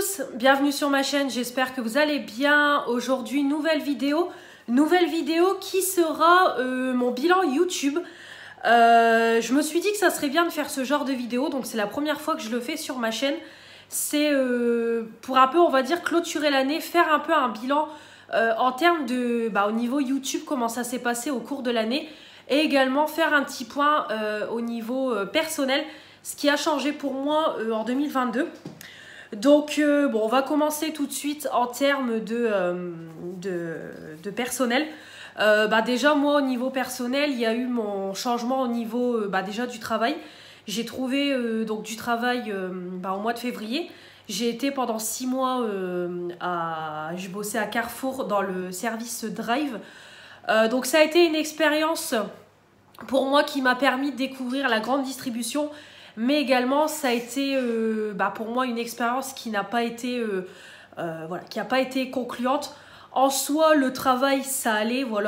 tous, bienvenue sur ma chaîne, j'espère que vous allez bien. Aujourd'hui, nouvelle vidéo qui sera mon bilan YouTube. Je me suis dit que ça serait bien de faire ce genre de vidéo, donc c'est la première fois que je le fais sur ma chaîne. C'est pour un peu, on va dire, clôturer l'année, faire un peu un bilan en termes de, au niveau YouTube, comment ça s'est passé au cours de l'année. Et également faire un petit point au niveau personnel, ce qui a changé pour moi en 2022. Donc, bon, on va commencer tout de suite en termes de personnel. Déjà, moi, au niveau personnel, il y a eu mon changement au niveau déjà du travail. J'ai trouvé donc du travail au mois de février. J'ai été pendant 6 mois, je bossais à Carrefour dans le service Drive. Donc, ça a été une expérience pour moi qui m'a permis de découvrir la grande distribution. Mais également, ça a été pour moi une expérience qui n'a pas été, qui n'a pas été concluante. En soi, le travail, ça allait, on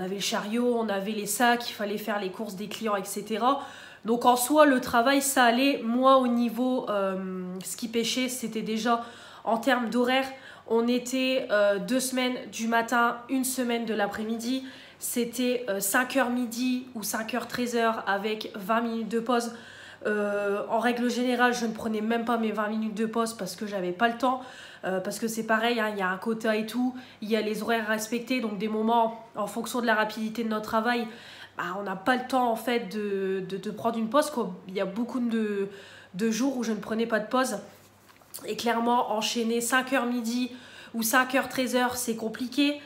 avait le chariot, on avait les sacs, il fallait faire les courses des clients, etc. Donc en soi, le travail, ça allait. Moi, au niveau, ce qui pêchait, c'était déjà en termes d'horaire. On était 2 semaines du matin, 1 semaine de l'après-midi. C'était 5h midi ou 5h 13h avec 20 minutes de pause. En règle générale, je ne prenais même pas mes 20 minutes de pause parce que j'avais pas le temps. Parce que c'est pareil, hein, il y a un quota et tout, il y a les horaires respectés. Donc des moments, en fonction de la rapidité de notre travail, on n'a pas le temps en fait de prendre une pause, quoi. Il y a beaucoup de jours où je ne prenais pas de pause. Et clairement, enchaîner 5h midi ou 5h 13h, c'est compliqué.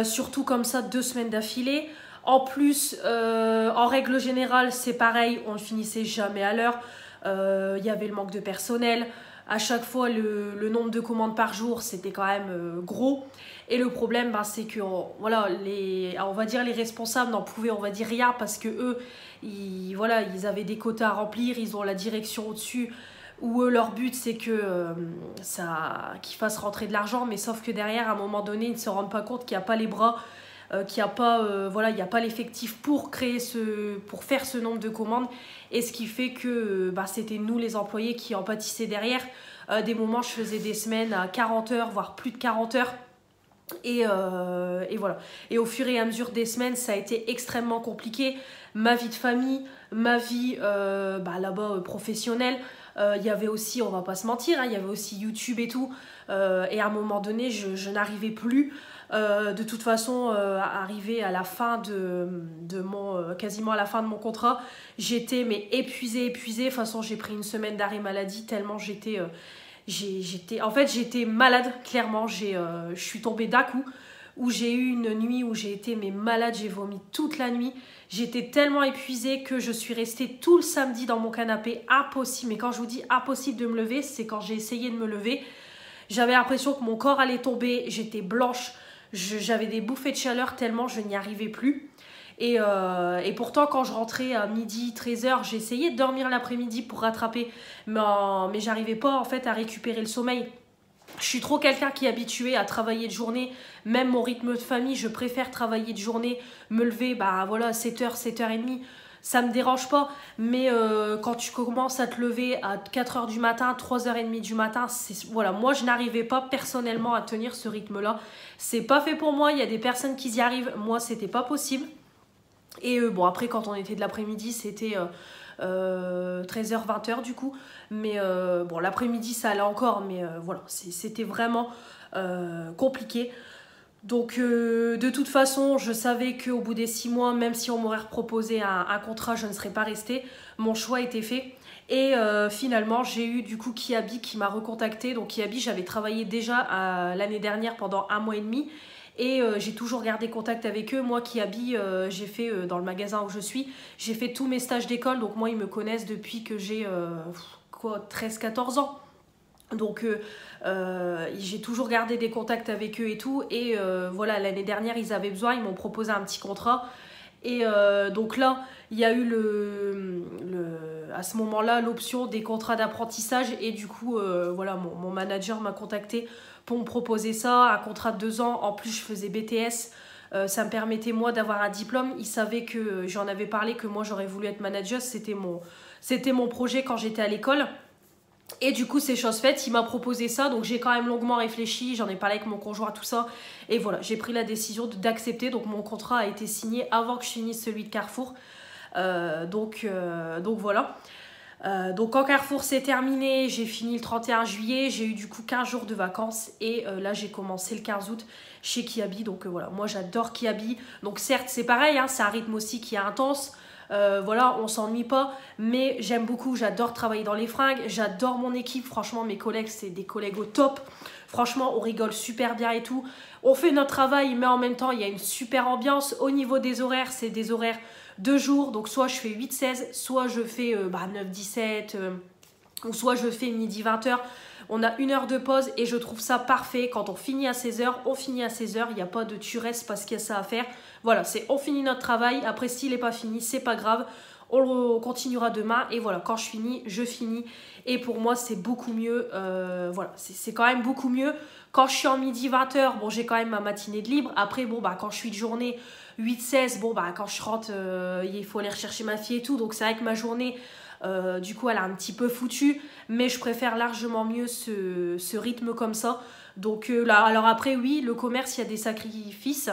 Surtout comme ça 2 semaines d'affilée. En plus, en règle générale, c'est pareil, on ne finissait jamais à l'heure. Il y avait le manque de personnel. À chaque fois, le nombre de commandes par jour, c'était quand même gros. Et le problème, c'est que on va dire les responsables n'en pouvaient, on va dire, rien parce que eux, ils avaient des quotas à remplir, ils ont la direction au-dessus. Où eux, leur but, c'est que qu'ils fassent rentrer de l'argent, mais sauf que derrière, à un moment donné, ils ne se rendent pas compte qu'il n'y a pas les bras, qu'il n'y a pas, il n'y a pas l'effectif pour faire ce nombre de commandes. Et ce qui fait que c'était nous, les employés, qui en pâtissaient derrière. Des moments, je faisais des semaines à 40 heures, voire plus de 40 heures. Et voilà. Et au fur et à mesure des semaines, ça a été extrêmement compliqué. Ma vie de famille, ma vie là-bas professionnelle. Il y avait aussi, on va pas se mentir, hein, il y avait aussi YouTube et tout. Et à un moment donné, je n'arrivais plus. De toute façon, arrivé à la fin quasiment à la fin de mon contrat, j'étais épuisée. De toute façon, j'ai pris 1 semaine d'arrêt maladie tellement j'étais malade, clairement. Je suis tombée d'un coup, où j'ai eu une nuit où j'ai été malade, j'ai vomi toute la nuit. J'étais tellement épuisée que je suis restée tout le samedi dans mon canapé, impossible. Mais quand je vous dis impossible de me lever, c'est quand j'ai essayé de me lever. J'avais l'impression que mon corps allait tomber, j'étais blanche, j'avais des bouffées de chaleur tellement je n'y arrivais plus. Et pourtant, quand je rentrais à midi, 13h, j'essayais de dormir l'après-midi pour rattraper. Mais j'arrivais pas en fait à récupérer le sommeil. Je suis trop quelqu'un qui est habitué à travailler de journée. Même mon rythme de famille, je préfère travailler de journée. Me lever, 7h, 7h30, ça me dérange pas. Mais quand tu commences à te lever à 4h du matin, 3h30 du matin, moi je n'arrivais pas personnellement à tenir ce rythme-là. C'est pas fait pour moi, il y a des personnes qui y arrivent. Moi, c'était pas possible. Et après, quand on était de l'après-midi, c'était 13h, 20h du coup. Mais l'après-midi, ça allait encore. Mais c'était vraiment compliqué. Donc, de toute façon, je savais qu'au bout des 6 mois, même si on m'aurait proposé un contrat, je ne serais pas restée. Mon choix était fait. Et finalement, j'ai eu du coup Kiabi qui m'a recontacté. Donc, Kiabi, j'avais travaillé déjà l'année dernière pendant 1 mois et demi. Et j'ai toujours gardé contact avec eux. Moi, Kiabi, j'ai fait dans le magasin où je suis, j'ai fait tous mes stages d'école. Donc moi, ils me connaissent depuis que j'ai 13-14 ans. Donc j'ai toujours gardé des contacts avec eux et tout. Et l'année dernière, ils avaient besoin, ils m'ont proposé un petit contrat. Et donc là, il y a eu à ce moment-là l'option des contrats d'apprentissage. Et du coup, mon manager m'a contacté pour me proposer ça, un contrat de 2 ans. En plus, je faisais BTS. Ça me permettait, moi, d'avoir un diplôme. Il savait que j'en avais parlé, que moi, j'aurais voulu être manager. C'était mon projet quand j'étais à l'école. Et du coup, c'est chose faite, il m'a proposé ça, donc j'ai quand même longuement réfléchi, j'en ai parlé avec mon conjoint, tout ça. Et voilà, j'ai pris la décision d'accepter, donc mon contrat a été signé avant que je finisse celui de Carrefour. Donc voilà. Donc quand Carrefour s'est terminé, j'ai fini le 31 juillet, j'ai eu du coup 15 jours de vacances et là j'ai commencé le 15 août chez Kiabi. Donc voilà, moi j'adore Kiabi. Donc certes c'est pareil, hein, c'est un rythme aussi qui est intense. Voilà, on s'ennuie pas, mais j'aime beaucoup, j'adore travailler dans les fringues, j'adore mon équipe, franchement mes collègues c'est des collègues au top, franchement on rigole super bien et tout, on fait notre travail mais en même temps il y a une super ambiance. Au niveau des horaires, c'est des horaires de jour, donc soit je fais 8-16, soit je fais 9-17, ou soit je fais midi 20h. On a 1 heure de pause et je trouve ça parfait. Quand on finit à 16h, on finit à 16h. Il n'y a pas de tu restes parce qu'il y a ça à faire. Voilà, c'est on finit notre travail. Après, s'il n'est pas fini, c'est pas grave. On continuera demain. Et voilà, quand je finis, je finis. Et pour moi, c'est beaucoup mieux. Voilà, c'est quand même beaucoup mieux. Quand je suis en midi 20h, bon, j'ai quand même ma matinée de libre. Après, bon, bah, quand je suis de journée 8-16, bon, bah, quand je rentre, il faut aller rechercher ma fille et tout. Donc, c'est vrai que ma journée... du coup elle a un petit peu foutu, mais je préfère largement mieux ce rythme comme ça. Donc là, alors après oui, le commerce il y a des sacrifices,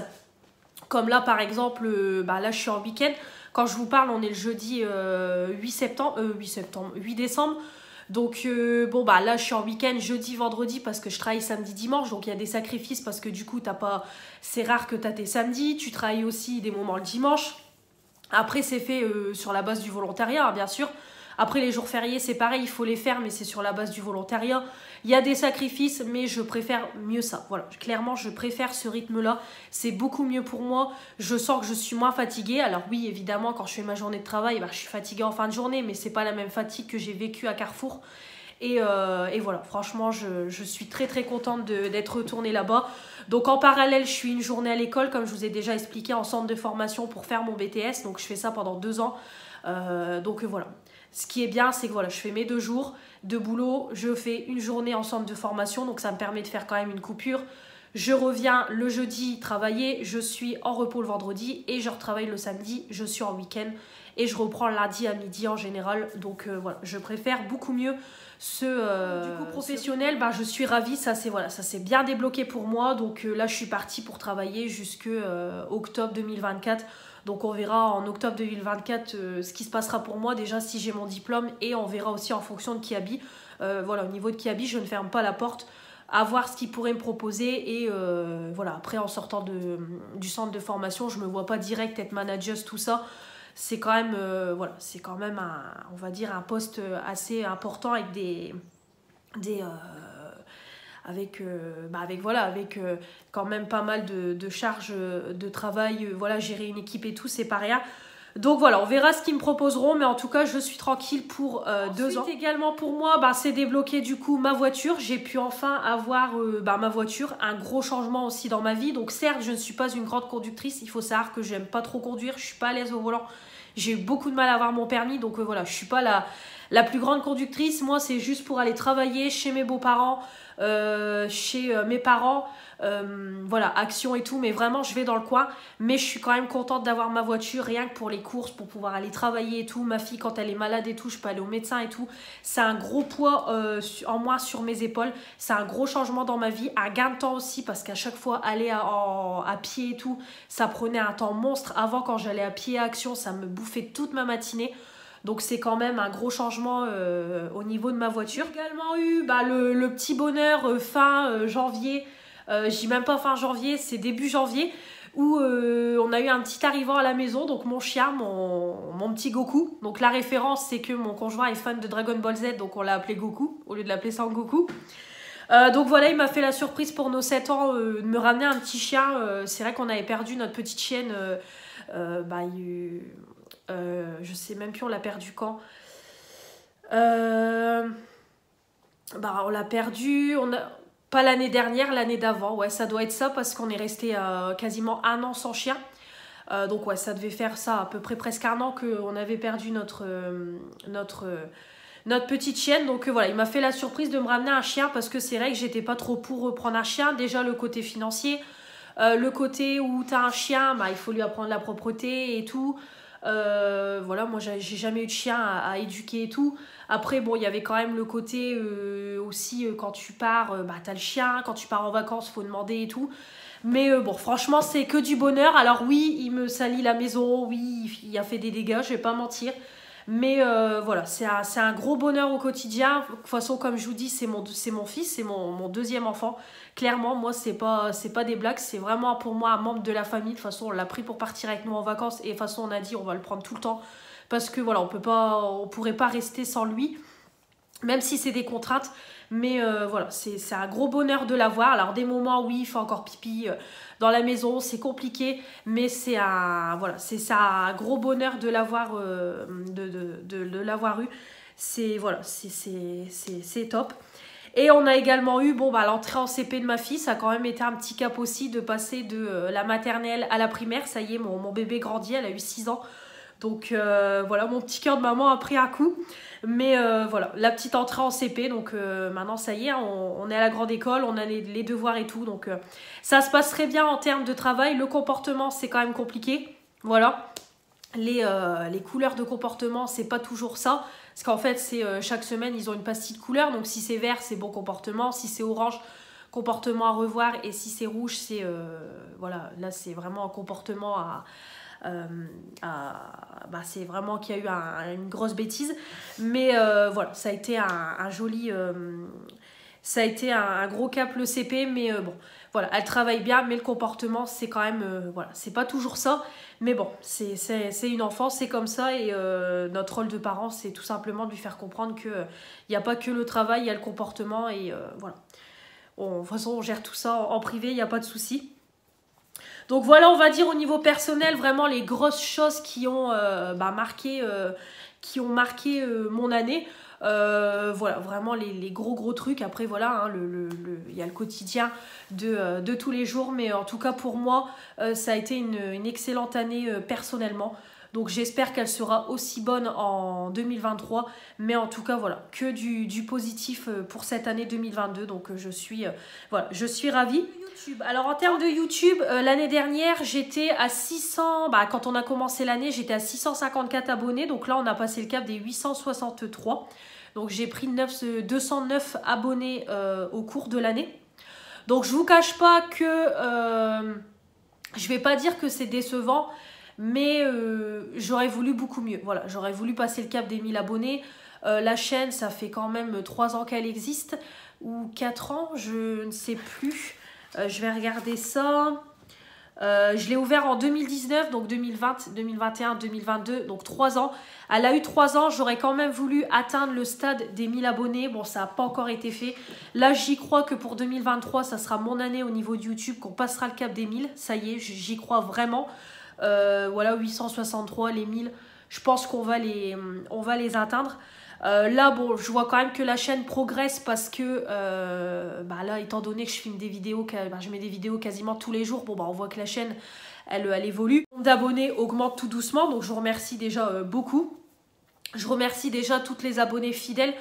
comme là par exemple, là je suis en week-end, quand je vous parle on est le jeudi 8 décembre. Donc bon bah là je suis en week-end jeudi vendredi parce que je travaille samedi dimanche, donc il y a des sacrifices parce que du coup t'as pas, c'est rare que t'as tes samedis, tu travailles aussi des moments le dimanche. Après c'est fait sur la base du volontariat, hein, bien sûr. Après les jours fériés c'est pareil, il faut les faire mais c'est sur la base du volontariat. Il y a des sacrifices mais je préfère mieux ça. Voilà, clairement je préfère ce rythme là, c'est beaucoup mieux pour moi. Je sens que je suis moins fatiguée. Alors oui évidemment quand je fais ma journée de travail je suis fatiguée en fin de journée, mais c'est pas la même fatigue que j'ai vécue à Carrefour. Et voilà, franchement je suis très très contente d'être retournée là-bas. Donc en parallèle je suis une journée à l'école comme je vous ai déjà expliqué, en centre de formation pour faire mon BTS. Donc je fais ça pendant 2 ans. Donc voilà. Ce qui est bien, c'est que voilà, je fais mes 2 jours de boulot, je fais une journée en centre de formation, donc ça me permet de faire quand même une coupure. Je reviens le jeudi travailler, je suis en repos le vendredi et je retravaille le samedi, je suis en week-end et je reprends lundi à midi en général. Donc voilà, je préfère beaucoup mieux du coup professionnel. Je suis ravie, ça s'est bien débloqué pour moi. Donc là, je suis partie pour travailler jusque octobre 2024. Donc on verra en octobre 2024 ce qui se passera pour moi, déjà si j'ai mon diplôme, et on verra aussi en fonction de Kiabi. Voilà, au niveau de Kiabi, je ne ferme pas la porte à voir ce qu'ils pourraient me proposer. Et voilà, après en sortant du centre de formation, je ne me vois pas direct être manager, tout ça. C'est quand même, c'est quand même on va dire un poste assez important avec avec quand même pas mal de charges de travail, gérer une équipe et tout, c'est pas rien. Donc voilà, on verra ce qu'ils me proposeront, mais en tout cas, je suis tranquille pour 2 ans. Ensuite, également pour moi, c'est débloqué du coup ma voiture. J'ai pu enfin avoir ma voiture, un gros changement aussi dans ma vie. Donc certes, je ne suis pas une grande conductrice, il faut savoir que j'aime pas trop conduire, je suis pas à l'aise au volant. J'ai eu beaucoup de mal à avoir mon permis, donc voilà, je suis pas la plus grande conductrice. Moi, c'est juste pour aller travailler chez mes beaux-parents, chez mes parents, action et tout, mais vraiment je vais dans le coin. Mais je suis quand même contente d'avoir ma voiture, rien que pour les courses, pour pouvoir aller travailler et tout. Ma fille quand elle est malade et tout, je peux aller au médecin et tout. C'est un gros poids en moins sur mes épaules, c'est un gros changement dans ma vie, un gain de temps aussi, parce qu'à chaque fois aller à pied et tout, ça prenait un temps monstre. Avant, quand j'allais à pied à Action, ça me bouffait toute ma matinée. Donc c'est quand même un gros changement au niveau de ma voiture. J'ai également eu le petit bonheur fin janvier, je dis même pas fin janvier, c'est début janvier, où on a eu un petit arrivant à la maison, donc mon chien, mon petit Goku. Donc la référence, c'est que mon conjoint est fan de Dragon Ball Z, donc on l'a appelé Goku, au lieu de l'appeler Sangoku. Donc voilà, il m'a fait la surprise pour nos 7 ans de me ramener un petit chien. C'est vrai qu'on avait perdu notre petite chienne, je sais même plus on l'a perdu quand. On l'a perdu, pas l'année dernière, l'année d'avant. Ouais, ça doit être ça parce qu'on est resté quasiment 1 an sans chien. Donc ouais, ça devait faire ça à peu près presque 1 an qu'on avait perdu notre petite chienne. Donc voilà, il m'a fait la surprise de me ramener un chien parce que c'est vrai que j'étais pas trop pour reprendre un chien. Déjà le côté financier, le côté où t'as un chien, il faut lui apprendre la propreté et tout. Voilà, moi j'ai jamais eu de chien à éduquer et tout. Après bon, il y avait quand même le côté aussi quand tu pars, bah t'as le chien, quand tu pars en vacances faut demander et tout. Mais bon, franchement c'est que du bonheur. Alors oui, il me salit la maison, oui il a fait des dégâts, je vais pas mentir. Mais voilà, c'est un gros bonheur au quotidien. De toute façon, comme je vous dis, c'est mon fils, c'est mon deuxième enfant. Clairement, moi, c'est pas des blagues, c'est vraiment pour moi un membre de la famille. De toute façon, on l'a pris pour partir avec nous en vacances. Et de toute façon, on a dit on va le prendre tout le temps. Parce que voilà, on pourrait pas rester sans lui. Même si c'est des contraintes. Mais voilà, c'est un gros bonheur de l'avoir. Alors des moments, oui, il fait encore pipi dans la maison, c'est compliqué. Mais c'est un gros bonheur de l'avoir de l'avoir eu. C'est voilà, c'est top. Et on a également eu l'entrée en CP de ma fille. Ça a quand même été un petit cap aussi de passer de la maternelle à la primaire. Ça y est, mon bébé grandit, elle a eu 6 ans. Donc voilà, mon petit cœur de maman a pris un coup. Mais voilà, la petite entrée en CP. Donc maintenant, ça y est, on est à la grande école, on a les devoirs et tout. Donc ça se passe très bien en termes de travail. Le comportement, c'est quand même compliqué. Voilà. Les couleurs de comportement, c'est pas toujours ça. Parce qu'en fait, chaque semaine, ils ont une pastille de couleurs. Donc si c'est vert, c'est bon comportement. Si c'est orange, comportement à revoir. Et si c'est rouge, c'est voilà, là c'est vraiment un comportement c'est vraiment qu'il y a eu une grosse bêtise. Mais voilà, ça a été un joli ça a été un gros cap le CP. Mais bon, voilà, elle travaille bien, mais le comportement c'est quand même voilà, c'est pas toujours ça. Mais bon, c'est une enfant, c'est comme ça. Et notre rôle de parent, c'est tout simplement de lui faire comprendre que il n'y a pas que le travail, il y a le comportement. Et voilà, de toute façon on gère tout ça en privé, il n'y a pas de souci. Donc voilà, on va dire au niveau personnel, vraiment les grosses choses qui ont marqué mon année. Voilà, vraiment les gros trucs. Après voilà, hein, il y a le quotidien de tous les jours. Mais en tout cas pour moi, ça a été une excellente année personnellement. Donc j'espère qu'elle sera aussi bonne en 2023. Mais en tout cas voilà, que du positif pour cette année 2022. Donc je suis ravie. YouTube. Alors en termes de YouTube, l'année dernière j'étais à 600, quand on a commencé l'année j'étais à 654 abonnés. Donc là on a passé le cap des 863. Donc j'ai pris 209 abonnés au cours de l'année. Donc je vous cache pas que je vais pas dire que c'est décevant. Mais j'aurais voulu beaucoup mieux. Voilà, j'aurais voulu passer le cap des 1000 abonnés. La chaîne, ça fait quand même 3 ans qu'elle existe. Ou 4 ans, je ne sais plus. Je vais regarder ça. Je l'ai ouvert en 2019, donc 2020, 2021, 2022, donc 3 ans. Elle a eu 3 ans, j'aurais quand même voulu atteindre le stade des 1000 abonnés. Bon, ça n'a pas encore été fait. Là, j'y crois que pour 2023, ça sera mon année au niveau de YouTube, qu'on passera le cap des 1000. Ça y est, j'y crois vraiment. Voilà, 863, les 1000, je pense qu'on va les atteindre. Là, bon, je vois quand même que la chaîne progresse parce que là, étant donné que je filme des vidéos, je mets des vidéos quasiment tous les jours, on voit que la chaîne, elle évolue. Le nombre d'abonnés augmente tout doucement, donc je vous remercie déjà beaucoup. Je remercie déjà toutes les abonnés fidèles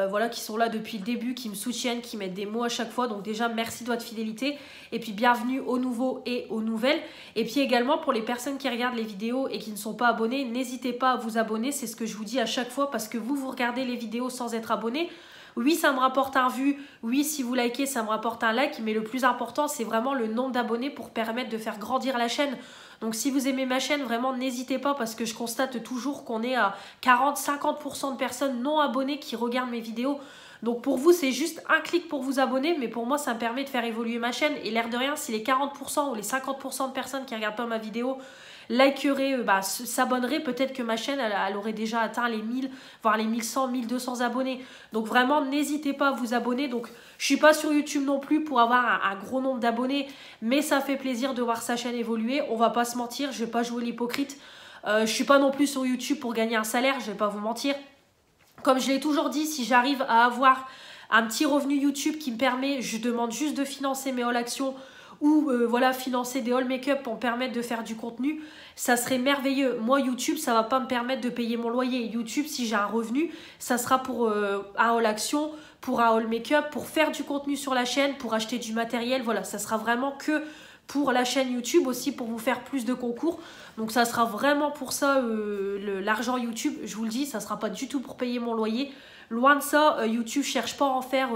voilà, qui sont là depuis le début, qui me soutiennent, qui mettent des mots à chaque fois. Donc déjà, merci de votre fidélité. Et puis bienvenue aux nouveaux et aux nouvelles. Et puis également, pour les personnes qui regardent les vidéos et qui ne sont pas abonnées, n'hésitez pas à vous abonner. C'est ce que je vous dis à chaque fois parce que vous regardez les vidéos sans être abonné. Oui, ça me rapporte un vue. Oui, si vous likez, ça me rapporte un like. Mais le plus important, c'est vraiment le nombre d'abonnés pour permettre de faire grandir la chaîne. Donc si vous aimez ma chaîne, vraiment n'hésitez pas parce que je constate toujours qu'on est à 40-50% de personnes non abonnées qui regardent mes vidéos. Donc pour vous, c'est juste un clic pour vous abonner, mais pour moi, ça me permet de faire évoluer ma chaîne. Et l'air de rien, si les 40% ou les 50% de personnes qui ne regardent pas ma vidéo likeraient, s'abonneraient, peut-être que ma chaîne, elle aurait déjà atteint les 1000, voire les 1100, 1200 abonnés. Donc vraiment, n'hésitez pas à vous abonner. Donc je suis pas sur YouTube non plus pour avoir un gros nombre d'abonnés, mais ça fait plaisir de voir sa chaîne évoluer. On va pas se mentir, je vais pas jouer l'hypocrite. Je suis pas non plus sur YouTube pour gagner un salaire, je vais pas vous mentir. Comme je l'ai toujours dit, si j'arrive à avoir un petit revenu YouTube qui me permet, je demande juste de financer mes haul actions ou voilà, financer des haul make-up pour me permettre de faire du contenu, ça serait merveilleux. Moi, YouTube, ça va pas me permettre de payer mon loyer. YouTube, si j'ai un revenu, ça sera pour un haul action, pour un haul make-up, pour faire du contenu sur la chaîne, pour acheter du matériel. Voilà, ça sera vraiment que pour la chaîne YouTube, aussi pour vous faire plus de concours. Donc ça sera vraiment pour ça l'argent YouTube, je vous le dis, ça sera pas du tout pour payer mon loyer. Loin de ça, YouTube cherche pas à en faire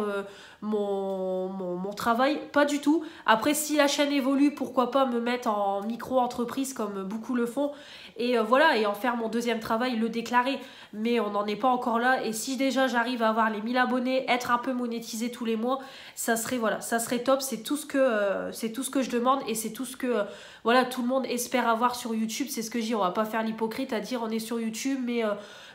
mon travail, pas du tout. Après, si la chaîne évolue, pourquoi pas me mettre en micro-entreprise comme beaucoup le font. Et voilà, et en faire mon deuxième travail, le déclarer. Mais on n'en est pas encore là. Et si déjà j'arrive à avoir les 1000 abonnés, être un peu monétisé tous les mois, ça serait, voilà, ça serait top. C'est tout ce que je demande et c'est tout ce que voilà, tout le monde espère avoir sur YouTube. C'est ce que je dis, on va pas faire l'hypocrite à dire on est sur YouTube, mais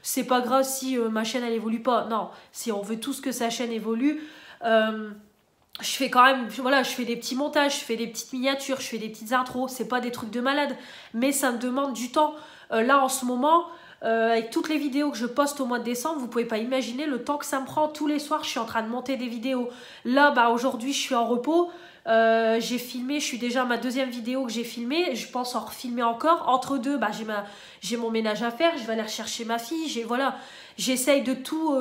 c'est pas grave si ma chaîne elle évolue pas. Non, si on veut tous que sa chaîne évolue, je fais quand même, voilà, je fais des petits montages, je fais des petites miniatures, je fais des petites intros, c'est pas des trucs de malade, mais ça me demande du temps. Là en ce moment, avec toutes les vidéos que je poste au mois de décembre, vous pouvez pas imaginer le temps que ça me prend. Tous les soirs, je suis en train de monter des vidéos. Là, bah aujourd'hui, je suis en repos. J'ai filmé, je suis déjà à ma deuxième vidéo que j'ai filmée, je pense en refilmer encore. Entre deux, bah, j'ai mon ménage à faire, je vais aller rechercher ma fille, voilà, j'essaye de tout,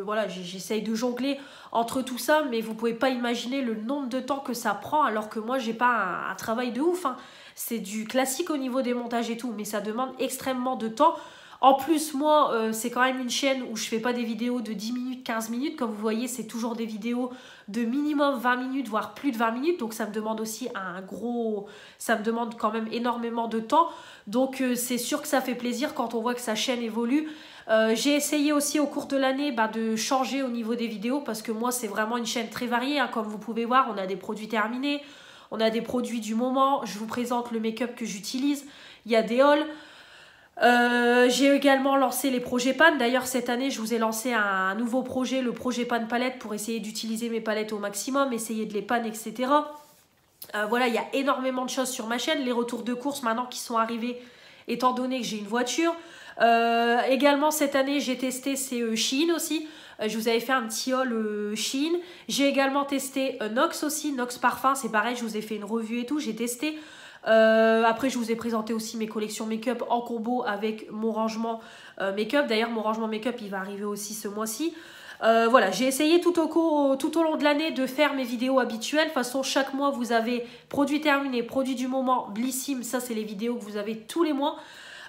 voilà, j'essaye de jongler entre tout ça, mais vous pouvez pas imaginer le nombre de temps que ça prend, alors que moi j'ai pas un travail de ouf, hein. C'est du classique au niveau des montages et tout, mais ça demande extrêmement de temps. En plus, moi, c'est quand même une chaîne où je fais pas des vidéos de 10 minutes, 15 minutes. Comme vous voyez, c'est toujours des vidéos de minimum 20 minutes, voire plus de 20 minutes. Donc, ça me demande aussi ça me demande quand même énormément de temps. Donc, c'est sûr que ça fait plaisir quand on voit que sa chaîne évolue. J'ai essayé aussi au cours de l'année de changer au niveau des vidéos parce que moi, c'est vraiment une chaîne très variée, hein. Comme vous pouvez voir, on a des produits terminés, on a des produits du moment. Je vous présente le make-up que j'utilise. Il y a des hauls. J'ai également lancé les projets pan. D'ailleurs cette année je vous ai lancé un nouveau projet, le projet pan palette, pour essayer d'utiliser mes palettes au maximum, essayer de les pan, etc. Voilà, il y a énormément de choses sur ma chaîne. Les retours de course maintenant qui sont arrivés étant donné que j'ai une voiture. Également cette année j'ai testé Shein aussi. Je vous avais fait un petit haul Shein. J'ai également testé Nox aussi, Nox Parfum, c'est pareil, je vous ai fait une revue et tout, j'ai testé. Après je vous ai présenté aussi mes collections make-up en combo avec mon rangement make-up. D'ailleurs mon rangement make-up il va arriver aussi ce mois-ci. Voilà, j'ai essayé tout au long de l'année de faire mes vidéos habituelles. De toute façon chaque mois vous avez produits terminés, produits du moment, Blissim, ça c'est les vidéos que vous avez tous les mois.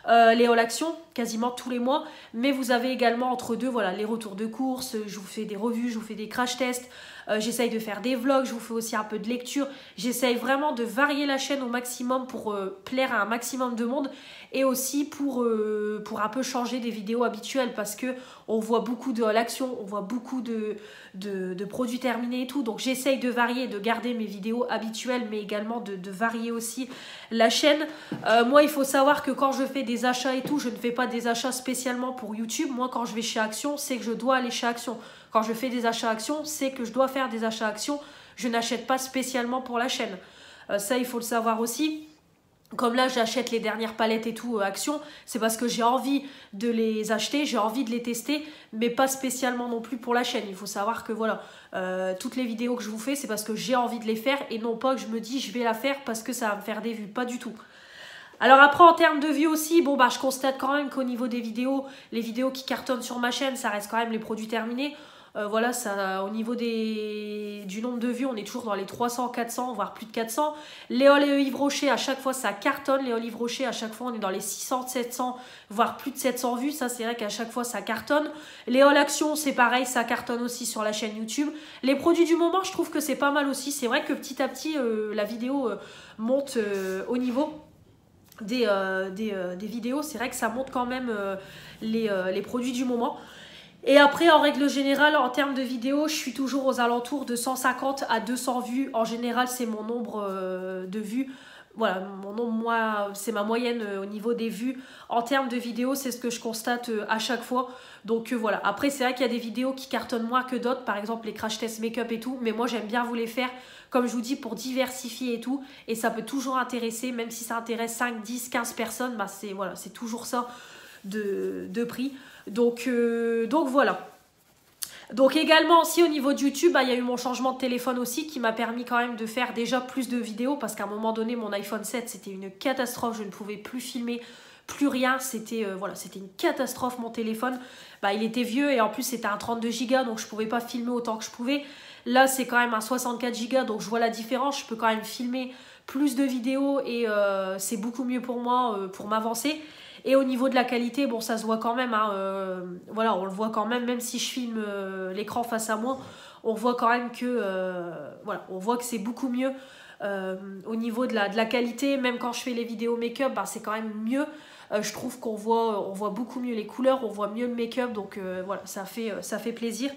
Les haul actions quasiment tous les mois, mais vous avez également entre deux, voilà, les retours de course, je vous fais des revues, je vous fais des crash tests, j'essaye de faire des vlogs, je vous fais aussi un peu de lecture, j'essaye vraiment de varier la chaîne au maximum pour plaire à un maximum de monde et aussi pour un peu changer des vidéos habituelles parce que on voit beaucoup de haul action, on voit beaucoup de produits terminés et tout, donc j'essaye de varier, de garder mes vidéos habituelles mais également de varier aussi la chaîne. Moi il faut savoir que quand je fais des achats et tout, je ne fais pas des achats spécialement pour YouTube. Moi quand je vais chez Action, c'est que je dois aller chez Action. Quand je fais des achats Action, c'est que je dois faire des achats Action. Je n'achète pas spécialement pour la chaîne. Ça il faut le savoir aussi. Comme là j'achète les dernières palettes et tout Action, c'est parce que j'ai envie de les acheter, j'ai envie de les tester, mais pas spécialement non plus pour la chaîne. Il faut savoir que voilà, toutes les vidéos que je vous fais, c'est parce que j'ai envie de les faire et non pas que je me dis je vais la faire parce que ça va me faire des vues, pas du tout. Alors après en termes de vues aussi, bon je constate quand même qu'au niveau des vidéos, les vidéos qui cartonnent sur ma chaîne, ça reste quand même les produits terminés. Voilà, ça, au niveau du nombre de vues, on est toujours dans les 300, 400, voire plus de 400. Les hauls et Yves Rocher, à chaque fois, ça cartonne. Les hauls Yves Rocher, à chaque fois, on est dans les 600, 700, voire plus de 700 vues. Ça, c'est vrai qu'à chaque fois, ça cartonne. Les hauls Action, c'est pareil, ça cartonne aussi sur la chaîne YouTube. Les produits du moment, je trouve que c'est pas mal aussi. C'est vrai que petit à petit, la vidéo monte au niveau des vidéos. C'est vrai que ça monte quand même les produits du moment. Et après, en règle générale, en termes de vidéos, je suis toujours aux alentours de 150 à 200 vues. En général, c'est mon nombre de vues. Voilà, mon nombre, moi, c'est ma moyenne au niveau des vues. En termes de vidéos, c'est ce que je constate à chaque fois. Donc voilà. Après, c'est vrai qu'il y a des vidéos qui cartonnent moins que d'autres. Par exemple, les crash tests make-up et tout. Mais moi, j'aime bien vous les faire, comme je vous dis, pour diversifier et tout. Et ça peut toujours intéresser, même si ça intéresse 5, 10, 15 personnes. Bah, c'est toujours ça de prix. Donc voilà. Donc également aussi au niveau de YouTube, il y a eu mon changement de téléphone aussi qui m'a permis quand même de faire déjà plus de vidéos parce qu'à un moment donné mon iPhone 7 c'était une catastrophe, je ne pouvais plus filmer, plus rien, c'était voilà, c'était une catastrophe mon téléphone. Il était vieux et en plus c'était un 32 Go donc je pouvais pas filmer autant que je pouvais. Là c'est quand même un 64 Go donc je vois la différence, je peux quand même filmer plus de vidéos et c'est beaucoup mieux pour moi pour m'avancer. Et au niveau de la qualité, bon, ça se voit quand même, hein, voilà, on le voit quand même si je filme l'écran face à moi, on voit quand même que, voilà, on voit que c'est beaucoup mieux au niveau de la qualité. Même quand je fais les vidéos make-up, bah, c'est quand même mieux. Je trouve qu'on voit, on voit beaucoup mieux les couleurs, on voit mieux le make-up, donc voilà, ça fait plaisir.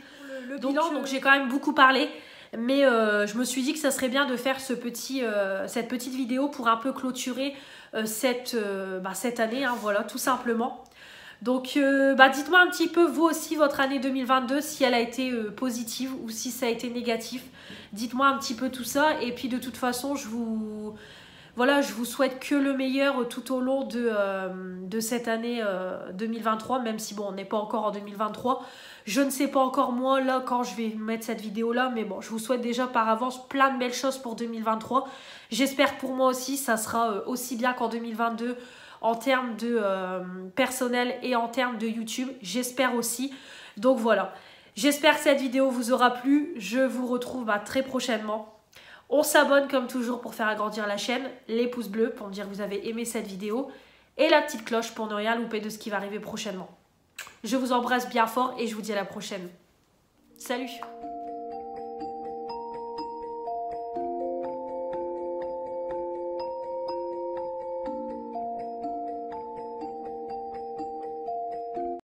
Le bilan, donc j'ai quand même beaucoup parlé, mais je me suis dit que ça serait bien de faire cette petite vidéo pour un peu clôturer cette année, hein, voilà, tout simplement. Donc dites-moi un petit peu vous aussi votre année 2022, si elle a été positive ou si ça a été négatif. Dites-moi un petit peu tout ça, et puis de toute façon je vous souhaite que le meilleur tout au long de cette année 2023, même si bon, on n'est pas encore en 2023. Je ne sais pas encore moi là quand je vais mettre cette vidéo là, mais bon, je vous souhaite déjà par avance plein de belles choses pour 2023. J'espère que pour moi aussi ça sera aussi bien qu'en 2022 en termes de personnel et en termes de YouTube. J'espère aussi. Donc voilà, j'espère que cette vidéo vous aura plu. Je vous retrouve très prochainement. On s'abonne comme toujours pour faire agrandir la chaîne, les pouces bleus pour me dire que vous avez aimé cette vidéo et la petite cloche pour ne rien louper de ce qui va arriver prochainement. Je vous embrasse bien fort et je vous dis à la prochaine. Salut!